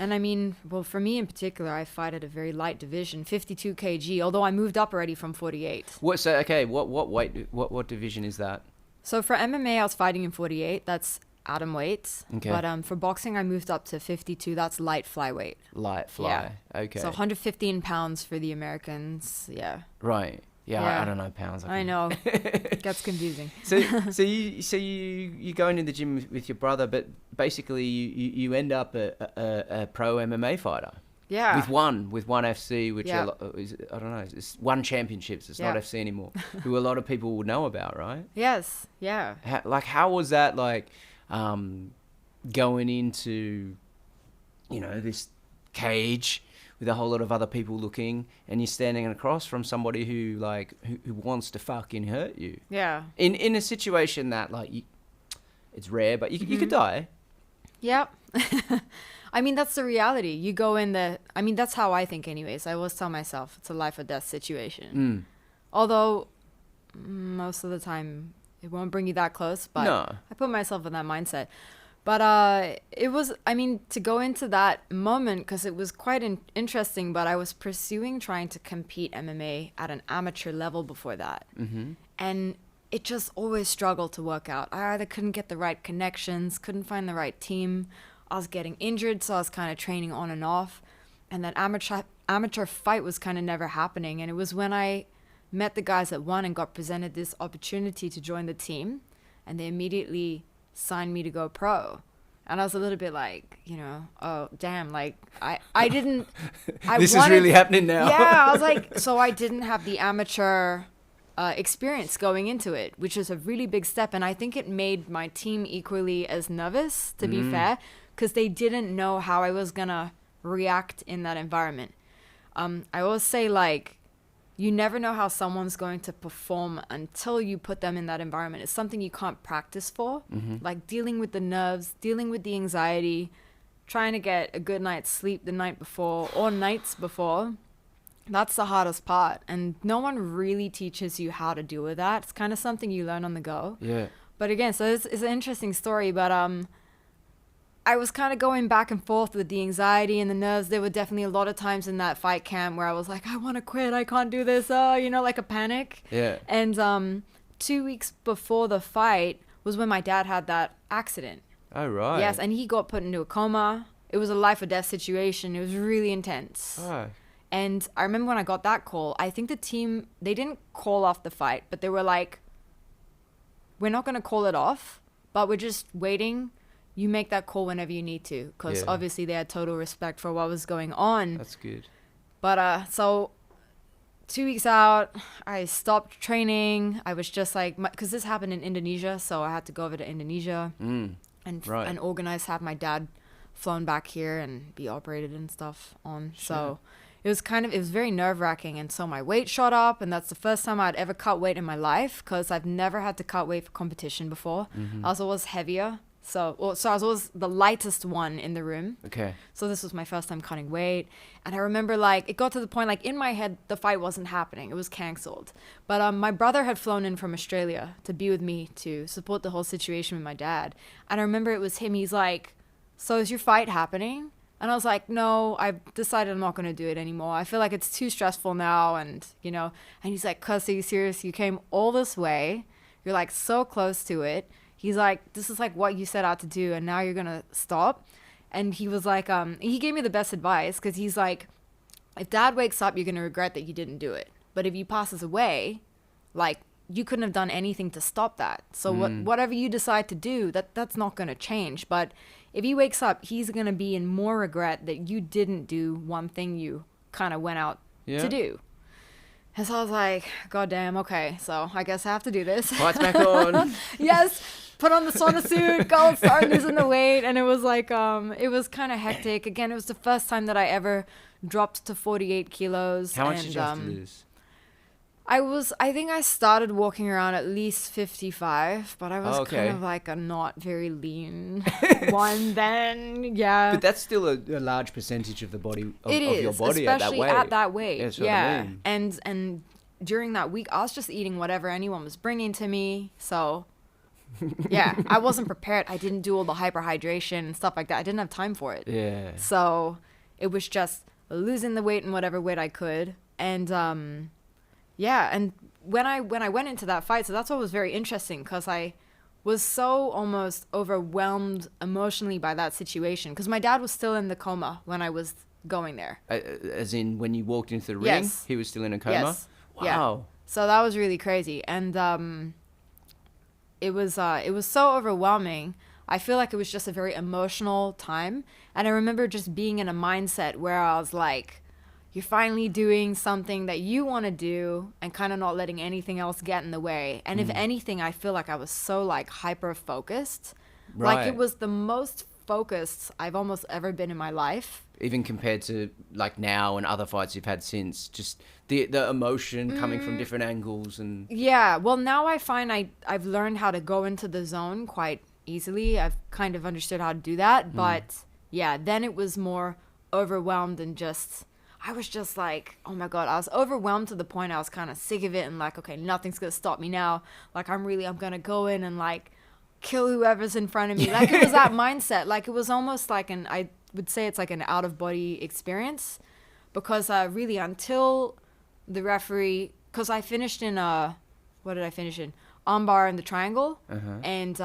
And I mean, well, for me in particular, I fight at a very light division, 52 kg, although I moved up already from 48. What weight, what division is that? So for MMA, I was fighting in 48. That's atom weights. Okay. But for boxing, I moved up to 52. That's light flyweight. Light fly. Yeah. Okay. So 115 pounds for the Americans. Yeah. Right. Yeah. I don't know pounds. I know. It gets confusing. So you go into the gym with your brother, but basically you end up a pro MMA fighter. Yeah. With one FC, which is, I don't know, it's one championships. It's not FC anymore. Who a lot of people would know about, right? Yes. Yeah. How was that like, going into, this cage with a whole lot of other people looking, and you're standing across from somebody who wants to fucking hurt you. Yeah. In a situation that it's rare, but you could die. Yep. I mean, that's the reality. You go in that's how I think anyways. I always tell myself it's a life or death situation. Although most of the time it won't bring you that close, but I put myself in that mindset. But it was, to go into that moment, because it was quite interesting, but I was trying to compete MMA at an amateur level before that. Mm-hmm. And it just always struggled to work out. I either couldn't get the right connections, couldn't find the right team. I was getting injured, so I was kind of training on and off. And that amateur fight was kind of never happening. And it was when I met the guys that won and got presented this opportunity to join the team, and they immediately signed me to go pro. And I was a little bit like, oh damn, I didn't this is really happening now. Yeah, I was like, so I didn't have the amateur experience going into it, which is a really big step. And I think it made my team equally as nervous, to be fair, because they didn't know how I was gonna react in that environment. I always say, you never know how someone's going to perform until you put them in that environment. It's something you can't practice for. Mm-hmm. Like dealing with the nerves, dealing with the anxiety, trying to get a good night's sleep the night before or nights before. That's the hardest part. And no one really teaches you how to deal with that. It's kind of something you learn on the go. Yeah. But again, so it's an interesting story. But I was kind of going back and forth with the anxiety and the nerves. There were definitely a lot of times in that fight camp where I was like, I want to quit. I can't do this. Like a panic. Yeah. And 2 weeks before the fight was when my dad had that accident. Oh, right. Yes. And he got put into a coma. It was a life or death situation. It was really intense. Oh. And I remember when I got that call, I think the team, they didn't call off the fight, but they were like, we're not going to call it off, but we're just waiting. You make that call whenever you need to, because obviously they had total respect for what was going on. That's good. But so 2 weeks out, I stopped training. I was just like, because this happened in Indonesia, so I had to go over to Indonesia and organize, have my dad flown back here and be operated and stuff on. Sure. So it was very nerve-wracking. And so my weight shot up, and that's the first time I'd ever cut weight in my life, because I've never had to cut weight for competition before. Mm-hmm. I was always heavier. So I was always the lightest one in the room. Okay. So this was my first time cutting weight. And I remember it got to the point, in my head, the fight wasn't happening. It was canceled. But my brother had flown in from Australia to be with me to support the whole situation with my dad. And I remember it was him. He's like, so is your fight happening? And I was like, no, I've decided I'm not going to do it anymore. I feel like it's too stressful now. And, and he's like, Kirstie, are you serious? You came all this way. You're so close to it. He's like, this is what you set out to do, and now you're going to stop. And he was like, he gave me the best advice, because he's like, if dad wakes up, you're going to regret that you didn't do it. But if he passes away, you couldn't have done anything to stop that. So whatever you decide to do, that's not going to change. But if he wakes up, he's going to be in more regret that you didn't do one thing you kind of went out to do. And so I was like, God damn, okay, so I guess I have to do this. Lights back on. Yes, put on the sauna suit, go start losing the weight. And it was it was kind of hectic. Again, it was the first time that I ever dropped to 48 kilos. How much did you have to lose? I think I started walking around at least 55, but I was kind of a not very lean one then. Yeah. But that's still a large percentage of the body, of your body at that weight. Especially at that weight. Yeah, that's what I mean. And during that week, I was just eating whatever anyone was bringing to me. So Yeah, I wasn't prepared. I didn't do all the hyperhydration and stuff like that. I didn't have time for it. Yeah. So it was just losing the weight in whatever weight I could. And yeah, and when I went into that fight, so that's what was very interesting, because I was so almost overwhelmed emotionally by that situation, because my dad was still in the coma when I was going there. As in, when you walked into the ring, Yes. he was still in a coma? Yes. Wow. Yeah. So that was really crazy. And it was so overwhelming. I feel like it was just a very emotional time. And I remember just being in a mindset where I was like, you're finally doing something that you want to do and kind of not letting anything else get in the way. And if anything, I feel like I was so like hyper focused. Right. Like it was the most focused I've almost ever been in my life. Even compared to like now and other fights you've had since, just the emotion coming from different angles and... Yeah, well, now I find I've learned how to go into the zone quite easily. I've kind of understood how to do that. But yeah, then it was more overwhelmed and just... I was just like, oh my God, I was overwhelmed to the point I was kind of sick of it and like, okay, nothing's going to stop me now. Like, I'm going to go in and like kill whoever's in front of me. Like, it was that mindset. Like, it was almost like I would say it's like an out of body experience, because really until the referee, because I finished in what did I finish in? Armbar in the triangle. And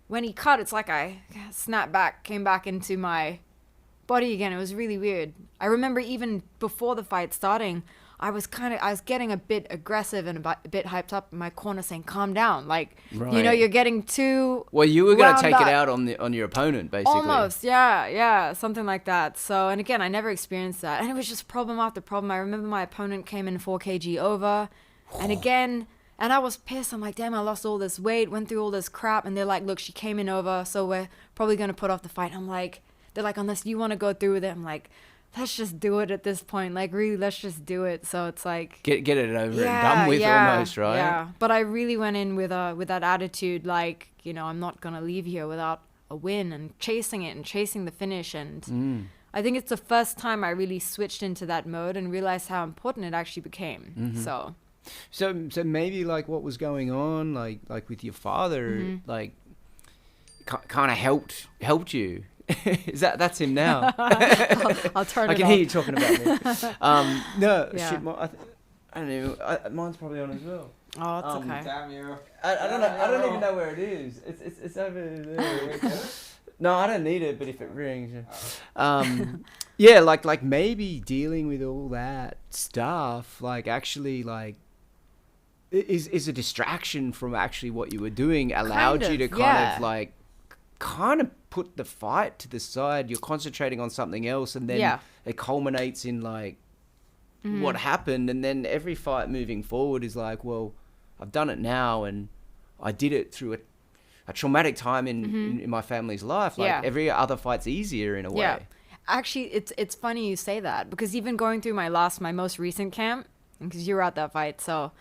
when he cut, it's like I snapped back, came back into my body again. It was really weird. I remember even before the fight starting, I was getting a bit aggressive and a bit hyped up in my corner, saying, calm down. Like, you're getting too... Well, you were going to take it out on your opponent, basically. Almost, yeah, something like that. So, and again, I never experienced that. And it was just problem after problem. I remember my opponent came in 4 kg over. And again, and I was pissed. I'm like, damn, I lost all this weight, went through all this crap. And they're like, look, she came in over, so we're probably going to put off the fight. I'm like... They're like, unless you want to go through with it. I'm like, let's just do it at this point. Like, really, let's just do it. So it's like... Get it over and done with almost, right? Yeah, but I really went in with that attitude, like, I'm not going to leave here without a win, and chasing it and chasing the finish. And I think it's the first time I really switched into that mode and realized how important it actually became. So maybe, like, what was going on, like with your father, like, kind of helped you. That's him now. I'll turn it I can off. hear you talking about me. No, Yeah. shit. I don't know. Mine's probably on as well. Oh, it's okay. Damn you. I don't know. I don't even know where it is. It's over there. No, I don't need it. But if it rings, yeah, like maybe dealing with all that stuff, like actually, like is a distraction from actually what you were doing, allowed you to kind of put the fight to the side. You're concentrating on something else, and then it culminates in like what happened, and then every fight moving forward is like, well, I've done it now, and I did it through a traumatic time in my family's life. Like every other fight's easier in a way. Yeah, actually, it's funny you say that, because even going through my most recent camp, because you were at that fight, so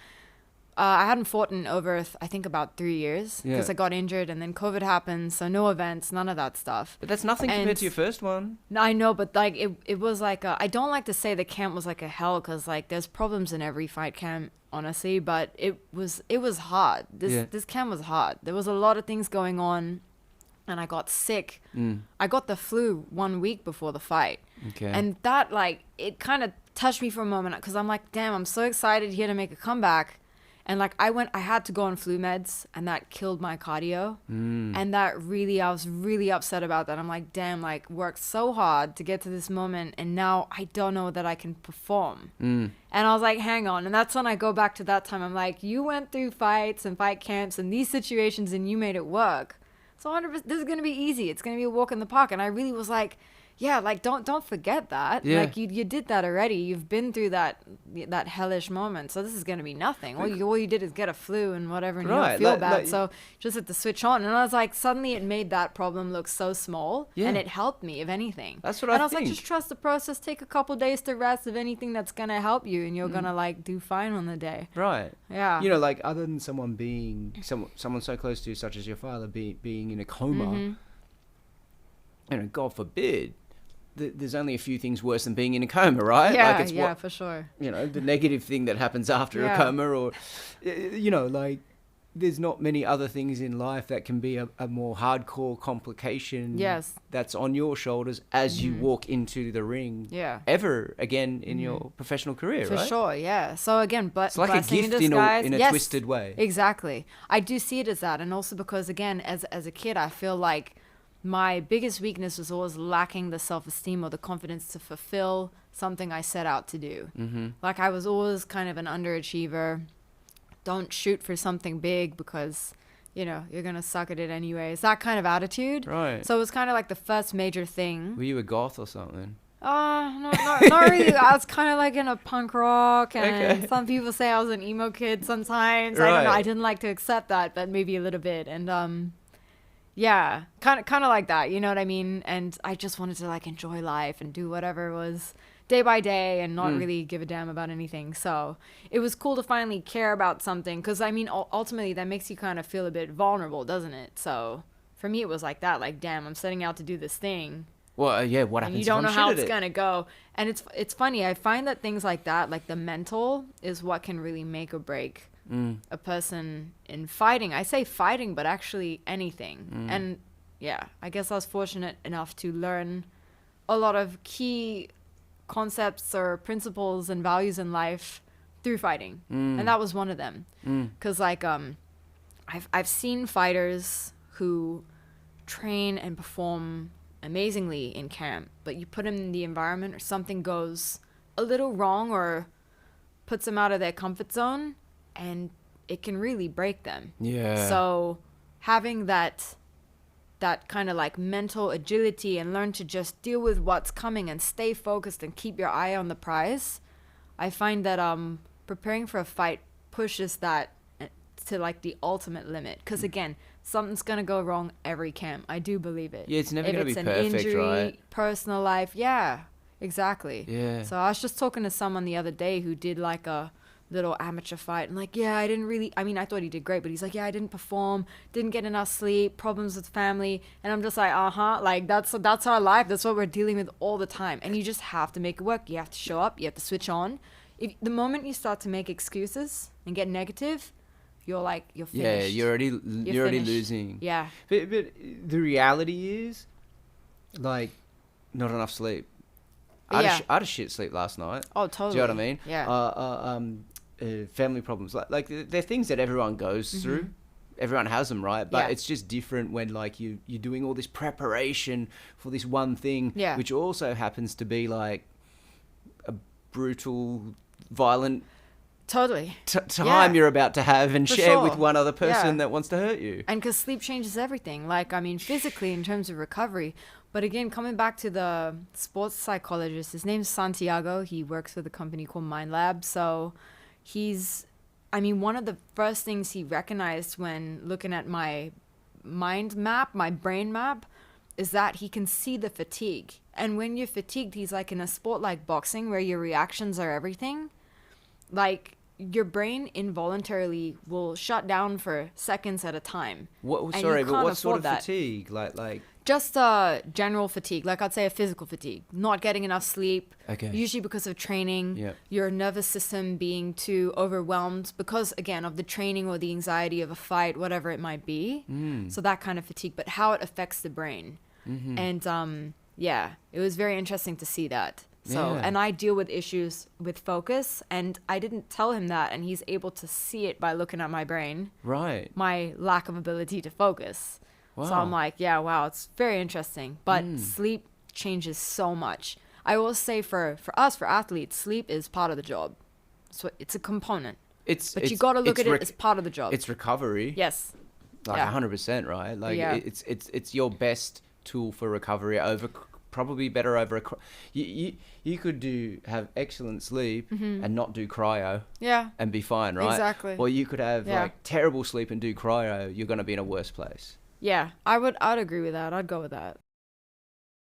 I hadn't fought in over, I think, about 3 years, because I got injured, and then COVID happened, so no events, none of that stuff. But that's nothing compared to your first one. No, I know, but like it was like I don't like to say the camp was like a hell, because like there's problems in every fight camp, honestly, but it was hard. This camp was hard. There was a lot of things going on, and I got sick. I got the flu 1 week before the fight. Okay. And that, like, it kind of touched me for a moment, because I'm like, damn, I'm so excited here to make a comeback. And like I had to go on flu meds, and that killed my cardio. And that really, I was really upset about that. I'm like, damn, like worked so hard to get to this moment, and now I don't know that I can perform. And I was like, hang on. And that's when I go back to that time. I'm like, you went through fights and fight camps and these situations, and you made it work. So 100%, this is going to be easy. It's going to be a walk in the park. And I really was like, yeah, like don't forget that. Yeah. Like you did that already. You've been through that hellish moment. So this is gonna be nothing. All you did is get a flu and whatever, and you don't feel bad. So just had to switch on. And I was like, suddenly it made that problem look so small, and it helped me, if anything. That's what I think. was like, just trust the process. Take a couple days to rest, if anything, that's gonna help you, and you're gonna like do fine on the day. Right. Yeah. You know, like other than someone being someone so close to you, such as your father, being in a coma, you know, God forbid. There's only a few things worse than being in a coma, right? Yeah, like it's for sure. You know, the negative thing that happens after a coma, or, you know, like, there's not many other things in life that can be a more hardcore complication that's on your shoulders as you walk into the ring ever again in your professional career, For right? sure, yeah. So again, but It's like a gift in a twisted way. Exactly. I do see it as that. And also because, again, as a kid, I feel like my biggest weakness was always lacking the self-esteem or the confidence to fulfill something I set out to do. Like I was always kind of an underachiever. Don't shoot for something big because, you know, you're going to suck at it anyways. That kind of attitude. Right. So it was kind of like the first major thing. Were you a goth or something? Not really. I was kind of like in a punk rock, and some people say I was an emo kid sometimes. I don't know. I didn't like to accept that, but maybe a little bit. And yeah, kind of like that. You know what I mean? And I just wanted to like enjoy life and do whatever was day by day and not really give a damn about anything. So it was cool to finally care about something, because I mean, ultimately that makes you kind of feel a bit vulnerable, doesn't it? So for me, it was like that. Like, damn, I'm setting out to do this thing. Well, yeah, what happens? You don't know how it's gonna go. And it's funny. I find that things like that, like the mental, is what can really make or break a person in fighting. I say fighting, but actually anything. And yeah, I guess I was fortunate enough to learn a lot of key concepts or principles and values in life through fighting, and that was one of them. Because like I've seen fighters who train and perform amazingly in camp, but you put them in the environment or something goes a little wrong or puts them out of their comfort zone, and it can really break them. Yeah. So having that kind of like mental agility and learn to just deal with what's coming and stay focused and keep your eye on the prize, I find that preparing for a fight pushes that to like the ultimate limit. Because again, something's gonna go wrong every camp. I do believe it. Yeah, it's never gonna be perfect, an injury, right? Personal life, yeah, exactly. Yeah. So I was just talking to someone the other day who did like a little amateur fight, and like, yeah, I thought he did great, but he's like, yeah, I didn't perform, didn't get enough sleep, problems with family. And I'm just like, like that's our life. That's what we're dealing with all the time. And you just have to make it work. You have to show up, you have to switch on. If the moment you start to make excuses and get negative, you're finished. Yeah, you're already losing. Yeah. But the reality is, like, not enough sleep. I had a shit sleep last night. Oh, totally. Do you know what I mean? Yeah. Family problems, like they're things that everyone goes through. Everyone has them, right? But it's just different when like you're doing all this preparation for this one thing, which also happens to be like a brutal, violent time you're about to have and share with one other person that wants to hurt you. And because sleep changes everything. Like, I mean, physically in terms of recovery. But again, coming back to the sports psychologist, his name's Santiago. He works with a company called Mind Lab. So one of the first things he recognized when looking at my mind map, my brain map, is that he can see the fatigue. And when you're fatigued, he's like, in a sport like boxing where your reactions are everything, like your brain involuntarily will shut down for seconds at a time. What sort of fatigue? Like just general fatigue, like I'd say a physical fatigue, not getting enough sleep, usually because of training, your nervous system being too overwhelmed because, again, of the training or the anxiety of a fight, whatever it might be. So that kind of fatigue, but how it affects the brain. And it was very interesting to see that. So, and I deal with issues with focus, and I didn't tell him that, and he's able to see it by looking at my brain. Right. My lack of ability to focus. Wow. So I'm like, it's very interesting. But sleep changes so much. I will say for us, for athletes, sleep is part of the job. So it's a component. But you got to look at it as part of the job. It's recovery. Yes. Like 100%, right? Like it's your best tool for recovery over... Probably better over you could have excellent sleep and not do cryo and be fine, right? Exactly. Or you could have like terrible sleep and do cryo. You're going to be in a worse place. Yeah, I'd agree with that. I'd go with that.